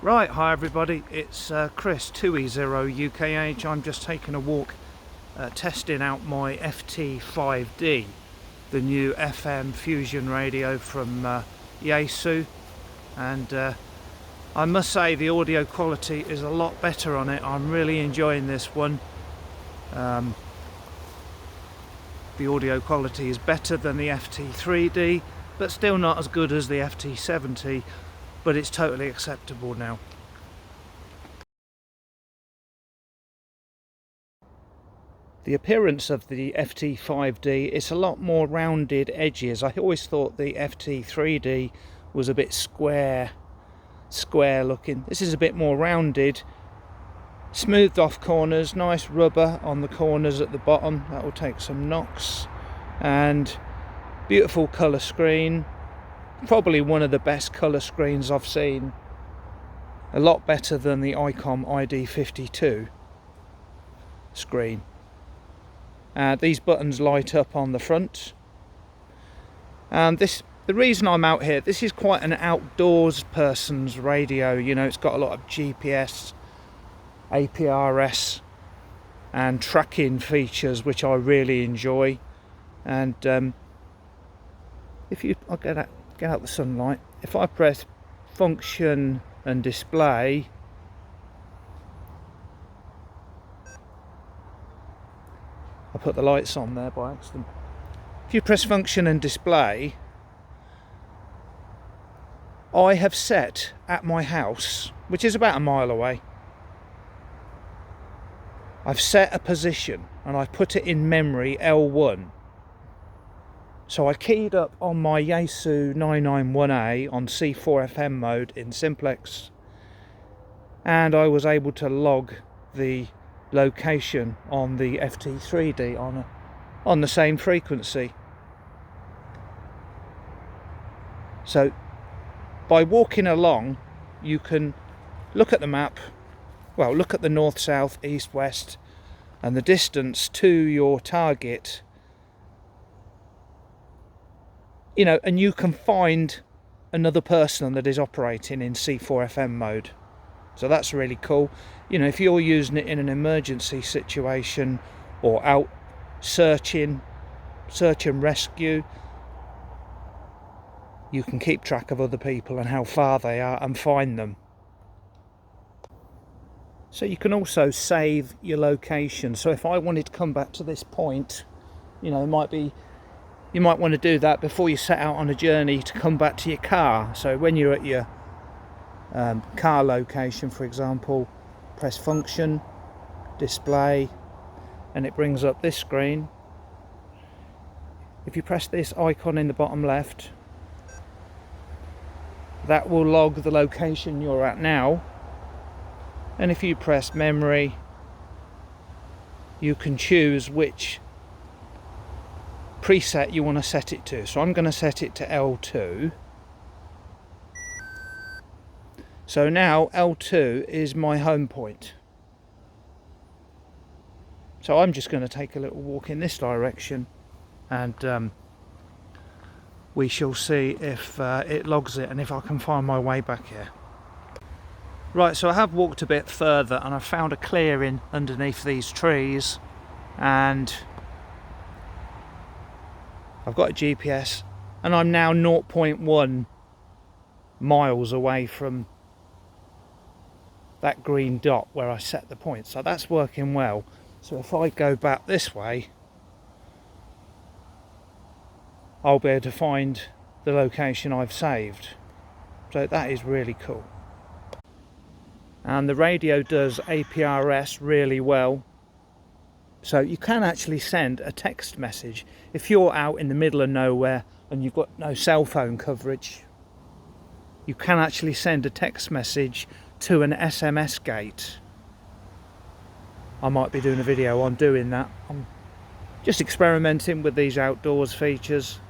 Right, hi everybody, it's Chris, 2E0UKH. I'm just taking a walk testing out my FT5D, the new FM fusion radio from Yaesu, and I must say the audio quality is a lot better on it. I'm really enjoying this one. The audio quality is better than the FT3D, but still not as good as the FT70, but it's totally acceptable now. The appearance of the FT5D, it's a lot more rounded edges. I always thought the FT3D was a bit square looking. This is a bit more rounded, smoothed off corners, nice rubber on the corners at the bottom. That will take some knocks, and beautiful colour screen. Probably one of the best colour screens I've seen. A lot better than the ICOM ID52 screen. These buttons light up on the front. And the reason I'm out here, this is quite an outdoors person's radio. You know, it's got a lot of GPS, APRS and tracking features, which I really enjoy. And I'll get out the sunlight. If I press function and display, I put the lights on there by accident. If you press function and display, I have set at my house, which is about a mile away, I've set a position and I put it in memory L1. So I keyed up on my Yaesu 991A on C4FM mode in simplex, and I was able to log the location on the FT3D on the same frequency. So by walking along, you can look at the map, well, look at the north, south, east, west, and the distance to your target, you know, and you can find another person that is operating in C4FM mode. So that's really cool. You know, if you're using it in an emergency situation or out search and rescue, you can keep track of other people and how far they are and find them. So you can also save your location. So if I wanted to come back to this point, you know, you might want to do that before you set out on a journey to come back to your car. So when you're at your car location, for example, press function, display, and it brings up this screen. If you press this icon in the bottom left, that will log the location you're at now. And if you press memory, you can choose which preset you want to set it to. So I'm going to set it to L2. So now L2 is my home point. So I'm just going to take a little walk in this direction, and we shall see if it logs it and if I can find my way back here. Right, so I have walked a bit further and I found a clearing underneath these trees, and I've got a GPS, and I'm now 0.1 miles away from that green dot where I set the point. So that's working well. So if I go back this way, I'll be able to find the location I've saved. So that is really cool. And the radio does APRS really well. So you can actually send a text message. If you're out in the middle of nowhere and you've got no cell phone coverage, you can actually send a text message to an SMS gate. I might be doing a video on doing that. I'm just experimenting with these outdoors features.